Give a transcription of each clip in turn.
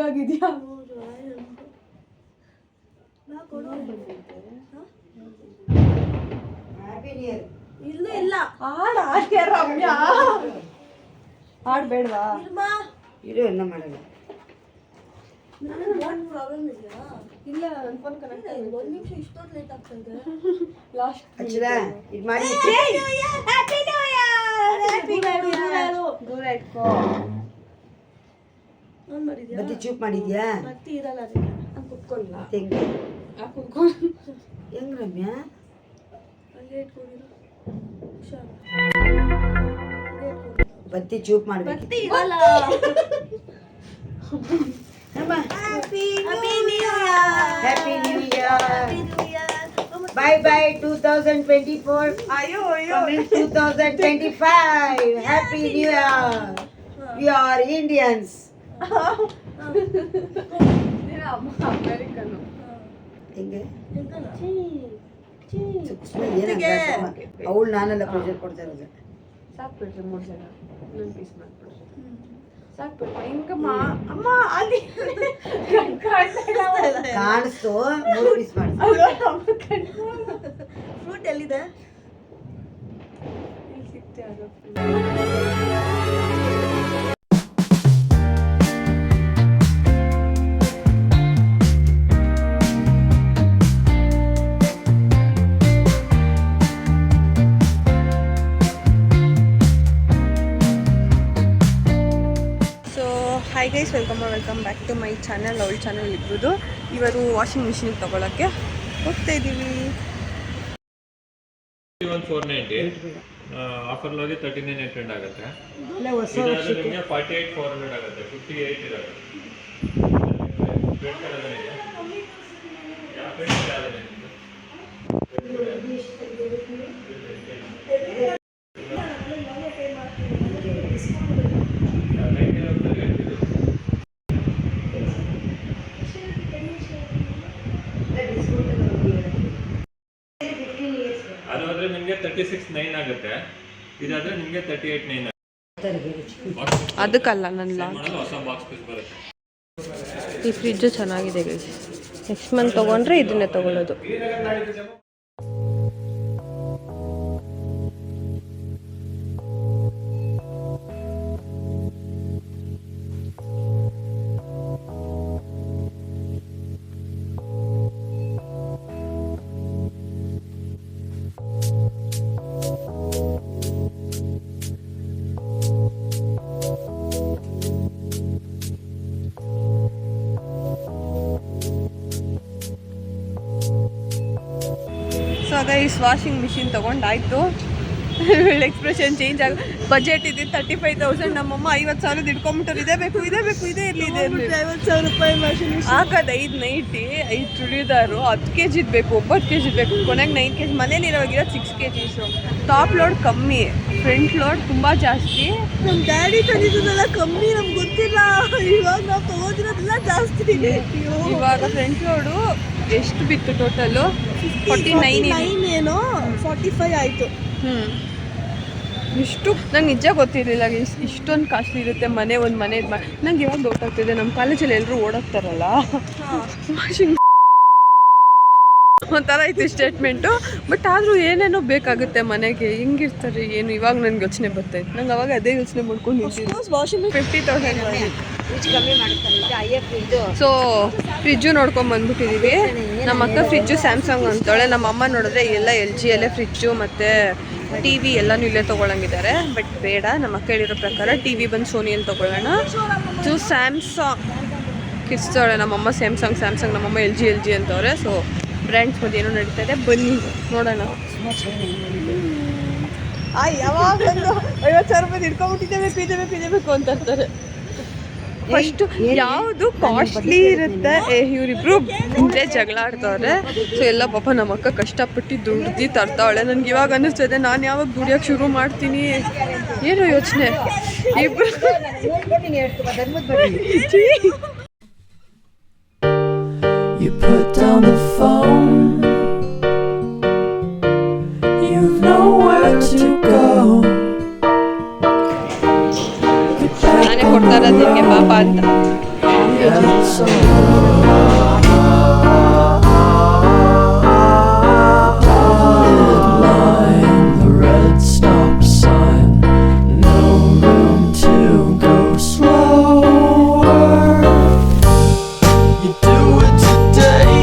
ಆಗಿದ್ಯಾ? ಇಲ್ಲ ಇಲ್ಲ ಆಡ್ಯ ರಮ್ಯಾ, ಆಡ್ಬೇಡ್ವಾ? ಇರು ಎಲ್ಲ ಮಾಡಲ್ಲ. ಪ್ರಾಬ್ಲಮ್ ಇದೆಯಾ? ಇಲ್ಲ, ನನ್ನ ಫೋನ್ ಕನೆಕ್ಟ್ ಆಗಿದೆ. 1 ನಿಮಿಷ ಇಷ್ಟೊಂದು ಲೇಟ್ ಆಗ್ತದೆ. ಲಾಸ್ಟ್ ಹಚ್ಚಲ ಇದು ಮಾಡಿ. ದೂರ ಇಟ್ಕೋ. ಆನ್ ಮಾಡಿದ್ಯಾ? ಬತ್ತಿ ಚೂಪ್ ಮಾಡಿದ್ಯಾ? ಬತ್ತಿ ಇರಲ್ಲ ಅದಕ್ಕೆ. ಕುತ್ಕೊಳ್ಳ. ಹೆಂಗೆ ಕುತ್ಕೊಂಡು ಹೆಂಗ್ ರಮ್ಯಾ? ಅಲ್ಲೇ ಇಟ್ಕೊಂಡಿರು. ಹುಷಾರು. ಬತ್ತಿ ಚೂಪ್ ಮಾಡ್ಬೇಕು. ಬತ್ತಿ ಇರಲ್ಲ. Happy new year. Happy new year. Bye bye 2024. ಅಯ್ಯೋ ಅಯ್ಯೋ. 2025. Happy New Year. We are Indians. ನೀನು ಅಮೆರಿಕನ್. ಹೆಂಗೆ ಜೊತೆಗೆ ಅವಳು ನಾನೆಲ್ಲ ಪ್ರೆಷರ್ ಕೊಡ್ತಾ ಇರೋದು. ಸಾಕು ಬಿಡ್ರಿ 3 ಜನ ಇನ್ನೊಂದು ಪೀಸ್ ಮಾಡ್ಬಿಡ್ರಿ. ಸಾಕು ಬಿಡ್ರಿ. ಹಿಂಗಮ್ಮ ಅಮ್ಮ ಅಲ್ಲಿ ಕಾಣಿಸ್ತು 3 ಪೀಸ್ ಮಾಡಿ. ಫ್ರೂಟ್ ಎಲ್ಲಿದೆ? ಸಿಕ್ತೆ ಅದು. Hi guys, welcome back to my channel. ಅವಳ ಚಾನಲ್ ಇರ್ಬೋದು. ಇವರು ವಾಷಿಂಗ್ ಮಿಷಿನ್ ತೊಗೊಳಕ್ಕೆ ಹೋಗ್ತಾ ಇದ್ದೀವಿ. 490 ಆಫರ್ ಹೋಗಿ 39,800 ಆಗುತ್ತೆ. ಹೊಸ ಇದಾದ್ರೆ ನಿಮಗೆ 48,400 ಆಗುತ್ತೆ. 58 ಇರುತ್ತೆ. ಪ್ರಿಂಟ್ ಕಲರ್ ಇದೆ. ಯಾವ ಪ್ರಿಂಟ್ ಕಲರ್ ಇದೆ? ಅದಾದ್ರೆ ನಿಮಗೆ 36,900 ಆಗುತ್ತೆ. ಇದಾದ್ರೆ ನಿಮಗೆ 38,900 ಆಗುತ್ತೆ. ಅದಕ್ಕಲ್ಲ ನನ್ನ ಹೊಸ ಬಾಕ್ಸ್ ಪೀಸ್ ಬರುತ್ತೆ. ಈ ಫ್ರಿಜ್ಜು ಚೆನ್ನಾಗಿದೆ ಗೈಸ್. ನೆಕ್ಸ್ಟ್ ಮಂತ್ ತೊಗೊಂಡ್ರೆ ಇದನ್ನೇ ತೊಗೊಳ್ಳೋದು. ಸೊ ಗೈಸ್, ವಾಷಿಂಗ್ ಮಿಷಿನ್ ತೊಗೊಂಡಾಯ್ತು. ಎಕ್ಸ್ಪ್ರೆಷನ್ ಚೇಂಜ್ ಬಜೆಟ್ ಇದೆ 35,000. ನಮ್ಮಮ್ಮ 50,000 ಇಟ್ಕೊಂಡ್ಬಿಟ್ಟರು. ಇದೇ ಬೇಕು ಇದೇ ಇರಲಿ 50,000 ರೂಪಾಯಿ ಮಿಷಿನ್ ಹಾಕೋದು. 5 ನೈಟಿ 5 ಚೂಡಿದಾರು 10 kg ಬೇಕು, 9 kg ಬೇಕು. ಕೊನೆಗೆ 9 kg. ಮನೇಲಿರೋವಾಗಿರೋದು 6 kg. ಟಾಪ್ ಲೋಡ್ ಕಮ್ಮಿ, ಫ್ರಂಟ್ ಲೋಡ್ ತುಂಬ ಜಾಸ್ತಿ. ನಮ್ಮ ಡ್ಯಾಡಿ ತಂದಿದ್ದೆಲ್ಲ ಕಮ್ಮಿ, ನಮ್ಗೆ ಗೊತ್ತಿಲ್ಲ. ಇವಾಗ ನಾವು ತೊಗೋದಿರೋದೆಲ್ಲ ಜಾಸ್ತಿ. ಇವಾಗ ಫ್ರಂಟ್ ಲೋಡು ಎಷ್ಟು ಬಿತ್ತು ಟೋಟಲು? 49 ಏನೋ 45 ಆಯಿತು. ಇಷ್ಟು ನಂಗೆ ನಿಜ ಗೊತ್ತಿರಲಿಲ್ಲ ಇಷ್ಟೊಂದು ಕಾಸ್ಟ್ಲಿ ಇರುತ್ತೆ ಮನೆ. ಒಂದು ಮನೆ ನಂಗೆ ಇವಾಗ ಡೌಟ್ ಆಗ್ತಿದೆ. ನಮ್ಮ ಕಾಲೇಜಲ್ಲಿ ಎಲ್ಲರೂ ಓಡಾಡ್ತಾರಲ್ಲ, ವಾಷಿಂಗ್ ಒಂಥರ ಐತಿ ಸ್ಟೇಟ್ಮೆಂಟು. ಬಟ್ ಆದರೂ ಏನೇನೋ ಬೇಕಾಗುತ್ತೆ ಮನೆಗೆ. ಹೆಂಗಿರ್ತಾರೆ ಏನು ಇವಾಗ ನನಗೆ ಯೋಚನೆ ಬರ್ತೈತೆ. ನಂಗೆ ಅವಾಗ ಅದೇ ಯೋಚನೆ ಮಾಡ್ಕೊಂಡಿದ್ದೀನಿ. ವಾಷಿಂಗ್ 50,000 ಕಮ್ಮಿ ಮಾಡುತ್ತಲ್ಲ. ಸೊ ಫ್ರಿಜ್ಜು ನೋಡ್ಕೊಂಡು ಬಂದ್ಬಿಟ್ಟಿದ್ದೀವಿ. ನಮ್ಮ ಅಕ್ಕ ಫ್ರಿಜ್ಜು ಸ್ಯಾಮ್ಸಂಗ್ ಅಂತಾಳೆ. ನಮ್ಮ ಅಮ್ಮ ನೋಡಿದ್ರೆ ಎಲ್ಲ LG ಅಲ್ಲೇ ಫ್ರಿಜ್ಜು ಮತ್ತು TV ಎಲ್ಲನೂ ಇಲ್ಲೇ ತೊಗೊಳಂಗಿದ್ದಾರೆ. ಬಟ್ ಬೇಡ, ನಮ್ಮ ಅಕ್ಕ ಹೇಳಿರೋ ಪ್ರಕಾರ TV ಬಂದು ಸೋನಿಯಲ್ಲಿ ತೊಗೊಳ್ಳೋಣ. ಸೊ ಸ್ಯಾಮ್ಸಂಗ್ ಕಿರ್ಸ್ತಾಳೆ ನಮ್ಮಮ್ಮ. ಸ್ಯಾಮ್ಸಂಗ್ ನಮ್ಮಮ್ಮ LG ಅಂತವ್ರೆ. ಸೊ ಬ್ರ್ಯಾಂಡ್ಸ್ ಮಧ್ಯೆ ಏನೋ ನಡೀತಾ ಇದೆ, ಬನ್ನಿ ನೋಡೋಣ. ಯಾವಾಗ 50,000 ರೂಪಾಯಿ ಇಟ್ಕೊಂಡ್ಬಿಟ್ಟಿದ್ದೇವೆ ಅಂತ ಇರ್ತಾರೆ. ಫಸ್ಟು ಯಾವುದು ಕಾಸ್ಟ್ಲಿ ಇರುತ್ತೆ. ಇವರಿಬ್ರು ಮುಂದೆ ಜಗಳ ಆಡ್ತವ್ರೆ. ಸೊ ಎಲ್ಲ ಪಾಪ ನಮ್ಮ ಅಕ್ಕ ಕಷ್ಟಪಟ್ಟು ದುಡ್ದು ತರ್ತಾವಳೆ. ನನಗೆ ಇವಾಗ ಅನ್ನಿಸ್ತದೆ ನಾನು ಯಾವಾಗ ದುಡಿಯೋಕೆ ಶುರು ಮಾಡ್ತೀನಿ ಏನೋ ಯೋಚನೆ. ಇಬ್ರು You put down the phone. You've nowhere to go. ತಾನೇ ಕೊಡ್ತಾ ಇರೋದು ನಿಮಗೆ ಪಾಪ ಅಂತ. The red stop sign, no room to go slower. You do it today,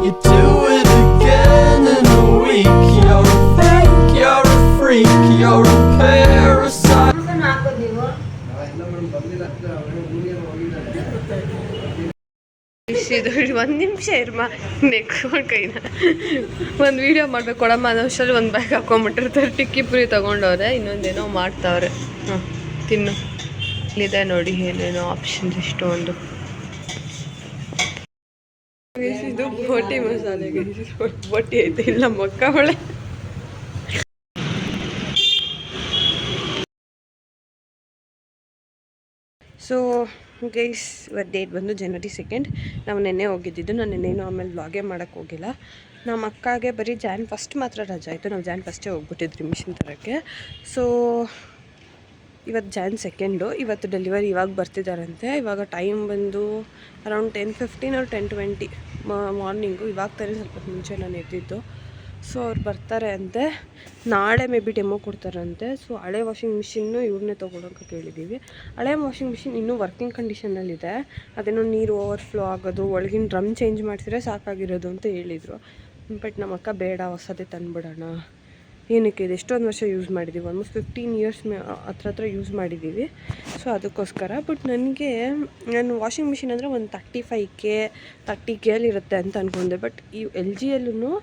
you do it again in a week. You're a fake, you're a freak, you're a parasite. ಹಾಕೋದು ನೀವು ಇದು 1 ನಿಮಿಷ ಇರ್ಮ ನೆಕ್ಕೊಂಡು ಕೈನ ಒಂದು ವೀಡಿಯೋ ಮಾಡ್ಬೇಕು ಕೊಡಮ್ಮ ಅನ್ನೋಷ್ಟರಲ್ಲಿ ಒಂದು ಬ್ಯಾಗ್ ಹಾಕೊಂಡ್ಬಿಟ್ಟಿರ್ತಾರೆ. ಟಿಕ್ಕಿ ಪುರಿ ತೊಗೊಂಡವ್ರೆ, ಇನ್ನೊಂದೇನೋ ಮಾಡ್ತಾವ್ರೆ. ಹಾಂ ತಿನ್ನು, ಇಲ್ಲಿದೆ ನೋಡಿ ಏನೇನೋ ಆಪ್ಷನ್ಸ್ ಇಷ್ಟೊಂದು. ಇದು ಬೋಟಿ ಮಸಾಲೆಗೆ ಬೋಟಿ ಐತೆ ಇಲ್ಲ ಮೊಕ್ಕ ಹೊಳೆ. ಸೊ ಗೈಸ್ ಇವತ್ತು ಡೇಟ್ ಬಂದು January 2nd. ನಾವು ನೆನ್ನೆ ಹೋಗಿದ್ದಿದ್ದು. ನಾನು ನೆನ್ನೆನೂ ಆಮೇಲೆ ವ್ಲಾಗೇ ಮಾಡೋಕ್ಕೆ ಹೋಗಿಲ್ಲ. ನಮ್ಮ ಅಕ್ಕಗೆ ಬರೀ Jan 1 ಮಾತ್ರ ರಜೆ ಆಯಿತು. ನಾವು Jan 1 ಹೋಗ್ಬಿಟ್ಟಿದ್ರಿ ಮಿಷಿನ್ ತರೋಕ್ಕೆ. ಸೊ ಇವತ್ತು Jan 2. ಇವತ್ತು ಡೆಲಿವರಿ ಇವಾಗ ಬರ್ತಿದ್ದಾರಂತೆ. ಇವಾಗ ಟೈಮ್ ಬಂದು ಅರೌಂಡ್ 10:15 or 10:20 ಮಾರ್ನಿಂಗು. ಇವಾಗ ತಾನೇ ಸ್ವಲ್ಪ ಮುಂಚೆ ನಾನು ಎದ್ದಿದ್ದು. ಸೊ ಅವ್ರು ಬರ್ತಾರೆ ಅಂತೆ. ನಾಳೆ ಮೇ ಬಿ ಡೆಮೋ ಕೊಡ್ತಾರಂತೆ. ಸೊ ಹಳೆ ವಾಷಿಂಗ್ ಮಿಷಿನ್ನು ಇವ್ರನ್ನೇ ತೊಗೊಳೋಕೆ ಕೇಳಿದ್ದೀವಿ. ಹಳೆ ವಾಷಿಂಗ್ ಮಿಷಿನ್ ಇನ್ನೂ ವರ್ಕಿಂಗ್ ಕಂಡೀಷನಲ್ಲಿದೆ. ಅದೇನೋ ನೀರು ಓವರ್ಫ್ಲೋ ಆಗೋದು, ಒಳಗಿನ ಡ್ರಮ್ ಚೇಂಜ್ ಮಾಡಿಸಿದ್ರೆ ಸಾಕಾಗಿರೋದು ಅಂತ ಹೇಳಿದರು. ಬಟ್ ನಮ್ಮ ಅಕ್ಕ ಬೇಡ, ಹೊಸದೇ ತಂದುಬಿಡೋಣ. ಏನಕ್ಕೆ ಇದು ಎಷ್ಟೊಂದು ವರ್ಷ ಯೂಸ್ ಮಾಡಿದ್ದೀವಿ, ಆಲ್ಮೋಸ್ಟ್ 15 ಇಯರ್ಸ್ ಹತ್ರ ಯೂಸ್ ಮಾಡಿದ್ದೀವಿ. ಸೊ ಅದಕ್ಕೋಸ್ಕರ. ಬಟ್ ನನಗೆ ನಾನು ವಾಷಿಂಗ್ ಮಿಷಿನ್ ಅಂದರೆ ಒಂದು 35K 30K ಇರುತ್ತೆ ಅಂತ ಅಂದ್ಕೊಂಡೆ. ಬಟ್ ಈ LGಯಲ್ಲೂ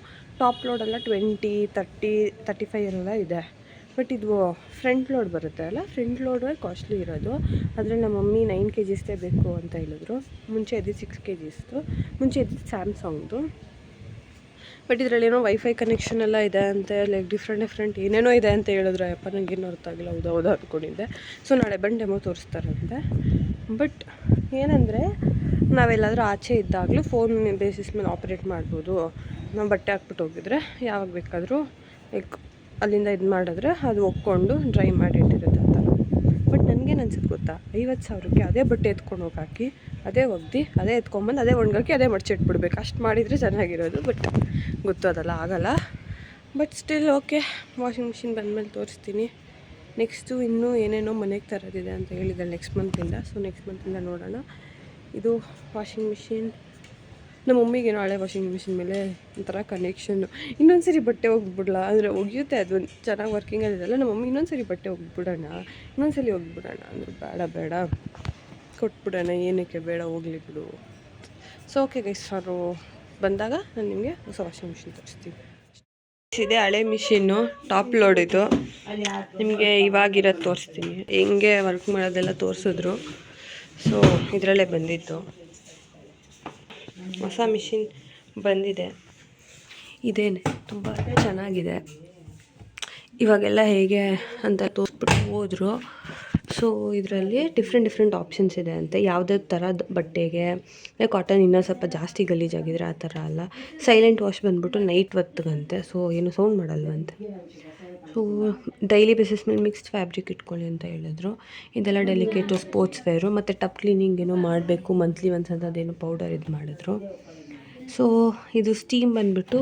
ಟಾಪ್ ಲೋಡೆಲ್ಲ 20, 30, 35 ಎಲ್ಲ ಇದೆ. ಬಟ್ ಇದು ಫ್ರಂಟ್ ಲೋಡ್ ಬರುತ್ತೆ ಅಲ್ಲ, ಫ್ರಂಟ್ ಲೋಡೇ ಕಾಸ್ಟ್ಲಿ ಇರೋದು. ಅದರಲ್ಲಿ ನಮ್ಮ ಮಮ್ಮಿ 9 kgs ಬೇಕು ಅಂತ ಹೇಳಿದ್ರು. ಮುಂಚೆ ಇದ್ದಿದ್ದು 6 kgs, ಮುಂಚೆ ಇದ್ದಿದ್ದು ಸ್ಯಾಮ್ಸಂಗ್ದು. ಬಟ್ ಇದರಲ್ಲಿ ಏನೋ ವೈಫೈ ಕನೆಕ್ಷನ್ ಎಲ್ಲ ಇದೆ ಅಂತೆ, ಲೈಕ್ ಡಿಫ್ರೆಂಟ್ ಏನೇನೋ ಇದೆ ಅಂತ ಹೇಳಿದ್ರು. ಅಯ್ಯಪ್ಪ ನನಗೇನು ಅರ್ಥ ಆಗಿಲ್ಲ, ಹೌದಾ ಅಂದ್ಕೊಂಡಿದ್ದೆ. ಸೊ ನಾಳೆ ಬಂದು ಡೆಮೋ ತೋರಿಸ್ತಾರಂತೆ. ಬಟ್ ಏನಂದರೆ ನಾವೆಲ್ಲಾದರೂ ಆಚೆ ಇದ್ದಾಗಲೂ ಫೋನ್ ಬೇಸಿಸ್ ಮೇಲೆ ಆಪ್ರೇಟ್ ಮಾಡ್ಬೋದು. ನಾವು ಬಟ್ಟೆ ಹಾಕ್ಬಿಟ್ಟು ಹೋಗಿದ್ರೆ ಯಾವಾಗ ಬೇಕಾದರೂ ಲೈಕ್ ಅಲ್ಲಿಂದ ಇದು ಮಾಡಿದ್ರೆ ಅದು ಒಕ್ಕೊಂಡು ಡ್ರೈ ಮಾಡಿ ಇಟ್ಟಿರುತ್ತೆ ಆ ಥರ. ಬಟ್ ನನಗೇನು ಅನ್ಸುತ್ತೆ ಗೊತ್ತಾ, 50,000ಕ್ಕೆ ಅದೇ ಬಟ್ಟೆ ಎತ್ಕೊಂಡು ಹೋಗಿ ಹಾಕಿ, ಅದೇ ಒಗ್ದು, ಅದೇ ಎತ್ಕೊಂಬಂದು, ಅದೇ ಒಣಗಾಕಿ, ಅದೇ ಮಡ್ಚಿಟ್ಬಿಡ್ಬೇಕು. ಅಷ್ಟು ಮಾಡಿದರೆ ಚೆನ್ನಾಗಿರೋದು. ಬಟ್ ಗೊತ್ತು ಅದೆಲ್ಲ ಆಗಲ್ಲ. But still okay, washing machine ಬಂದಮೇಲೆ ತೋರಿಸ್ತೀನಿ. ನೆಕ್ಸ್ಟು ಇನ್ನೂ ಏನೇನೋ ಮನೆಗೆ ತರೋದಿದೆ ಅಂತ ಹೇಳಿದ್ದಾರೆ ನೆಕ್ಸ್ಟ್ ಮಂತಿಂದ. ಸೊ ನೆಕ್ಸ್ಟ್ ಮಂತಿಂದ ನೋಡೋಣ. ಇದು ವಾಷಿಂಗ್ ಮಿಷಿನ್. ನಮ್ಮ ಮಮ್ಮಿಗೇನೋ ಹಳೆ ವಾಷಿಂಗ್ ಮಿಷಿನ್ ಮೇಲೆ ಒಂಥರ ಕನೆಕ್ಷನ್ನು. ಇನ್ನೊಂದು ಸರಿ ಬಟ್ಟೆ ಒಗ್ಬಿಡಲ್ಲ ಅಂದರೆ ಒಗೆಯುತ್ತೆ, ಅದು ಚೆನ್ನಾಗಿ ವರ್ಕಿಂಗಲ್ಲಿದೆಲ್ಲ. ನಮ್ಮ ಮಮ್ಮಿ ಇನ್ನೊಂದು ಸರಿ ಬಟ್ಟೆ ಒಗ್ಬಿಡೋಣ, ಇನ್ನೊಂದ್ಸಲಿ ಒಗ್ಬಿಡೋಣ ಅಂದ್ರೆ ಬೇಡ ಕೊಟ್ಬಿಡೋಣ, ಏನಕ್ಕೆ ಬೇಡ, ಹೋಗ್ಲಿ ಬಿಡು. ಸೊ ಓಕೆ ಗೈಸ್, ಅವರು ಬಂದಾಗ ನಾನು ನಿಮಗೆ ಹೊಸ ವಾಷಿಂಗ್ ಮಿಷಿನ್ ತೋರಿಸ್ತೀನಿ. ಇದೆ ಹಳೆ ಮಿಷಿನ್ನು, ಟಾಪ್ ಲೋಡ್ ಇದು. ನಿಮಗೆ ಇವಾಗಿರೋದು ತೋರಿಸ್ತೀನಿ, ಹೆಂಗೆ ವರ್ಕ್ ಮಾಡೋದೆಲ್ಲ ತೋರಿಸಿದ್ರು. ಸೊ ಇದರಲ್ಲೇ ಬಂದಿದ್ದು ಹೊಸ ಮಿಷಿನ್ ಬಂದಿದೆ. ಇದೇನೆ ತುಂಬ ಚೆನ್ನಾಗಿದೆ. ಇವಾಗೆಲ್ಲ ಹೇಗೆ ಅಂತ ತೋರಿಸ್ಬಿಟ್ಟು ಹೋದರು. ಸೊ ಇದರಲ್ಲಿ ಡಿಫ್ರೆಂಟ್ ಆಪ್ಷನ್ಸ್ ಇದೆ ಅಂತೆ. ಯಾವುದೇ ಥರದ ಬಟ್ಟೆಗೆ, ಕಾಟನ್ ಇನ್ನೂ ಸ್ವಲ್ಪ ಜಾಸ್ತಿ ಗಲೀಜಾಗಿದ್ರೆ ಆ ಥರ ಅಲ್ಲ. ಸೈಲೆಂಟ್ ವಾಶ್ ಬಂದ್ಬಿಟ್ಟು ನೈಟ್ ಹೊತ್ತಿಗಂತೆ. ಸೊ ಏನು ಸೌಂಡ್ ಮಾಡಲ್ವಂತೆ. ಸೊ ಡೈಲಿ ಬೇಸಿಸ್ ಮೇಲೆ ಮಿಕ್ಸ್ಡ್ ಫ್ಯಾಬ್ರಿಕ್ ಇಟ್ಕೊಳ್ಳಿ ಅಂತ ಹೇಳಿದ್ರು. ಇದೆಲ್ಲ ಡೆಲಿಕೇಟು ಸ್ಪೋರ್ಟ್ಸ್ ವೇರು. ಮತ್ತು ಟಪ್ ಕ್ಲೀನಿಂಗ್ ಏನೋ ಮಾಡಬೇಕು ಮಂತ್ಲಿ ಒನ್ಸ್ ಅಂತ ಅದೇನೋ ಪೌಡರ್ ಇದು ಮಾಡಿದ್ರು. ಸೊ ಇದು ಸ್ಟೀಮ್ ಬಂದುಬಿಟ್ಟು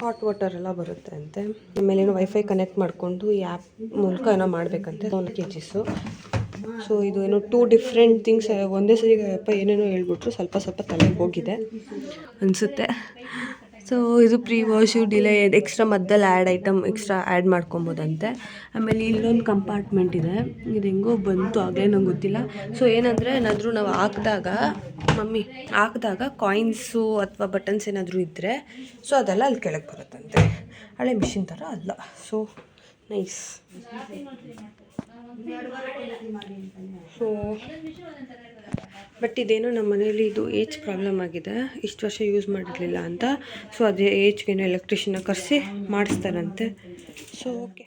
ಹಾಟ್ ವಾಟರ್ ಎಲ್ಲ ಬರುತ್ತೆ ಅಂತೆ. ಆಮೇಲೆ ಏನೋ ವೈಫೈ ಕನೆಕ್ಟ್ ಮಾಡಿಕೊಂಡು ಈ ಆ್ಯಪ್ ಮೂಲಕ ಏನೋ ಮಾಡಬೇಕಂತೆ. 1 kgs. ಸೊ ಇದು ಏನೋ 2 ಡಿಫ್ರೆಂಟ್ ಥಿಂಗ್ಸ್ ಒಂದೇ ಸರಿ ಏನೇನೋ ಹೇಳ್ಬಿಟ್ರು. ಸ್ವಲ್ಪ ತಲೆಗೆ ಹೋಗಿದೆ ಅನಿಸುತ್ತೆ. ಸೊ ಇದು ಪ್ರೀ ವಾಶು ಡಿಲೇ ಎಕ್ಸ್ಟ್ರಾ ಮಧ್ಯದಲ್ಲಿ ಎಕ್ಸ್ಟ್ರಾ ಆ್ಯಡ್ ಮಾಡ್ಕೊಬೋದಂತೆ. ಆಮೇಲೆ ಇಲ್ಲೊಂದು ಕಂಪಾರ್ಟ್ಮೆಂಟ್ ಇದೆ. ಇದು ಹೆಂಗೋ ಬಂತು ಆಗಲೇ ನಂಗೆ ಗೊತ್ತಿಲ್ಲ. ಸೊ ಏನಂದರೆ ಏನಾದರೂ ನಾವು ಹಾಕಿದಾಗ ಕಾಯಿನ್ಸು ಅಥವಾ ಬಟನ್ಸ್ ಏನಾದರೂ ಇದ್ದರೆ ಸೊ ಅದೆಲ್ಲ ಅಲ್ಲಿ ಕೆಳಗೆ ಬರುತ್ತಂತೆ. ಹಳೆ ಮಿಷಿನ್ ಥರ ಅಲ್ಲ. So nice. ಸೊ ಬಟ್ ಇದೇನೋ ನಮ್ಮ ಮನೇಲಿ ಇದು ಏಜ್ ಪ್ರಾಬ್ಲಮ್ ಆಗಿದೆ, ಇಷ್ಟು ವರ್ಷ ಯೂಸ್ ಮಾಡಿರಲಿಲ್ಲ ಅಂತ. ಸೊ ಅದೇ ಏಜ್ಗೇನೋ ಎಲೆಕ್ಟ್ರಿಷಿಯನ್ನ ಕರೆಸಿ ಮಾಡಿಸ್ತಾರಂತೆ. So okay.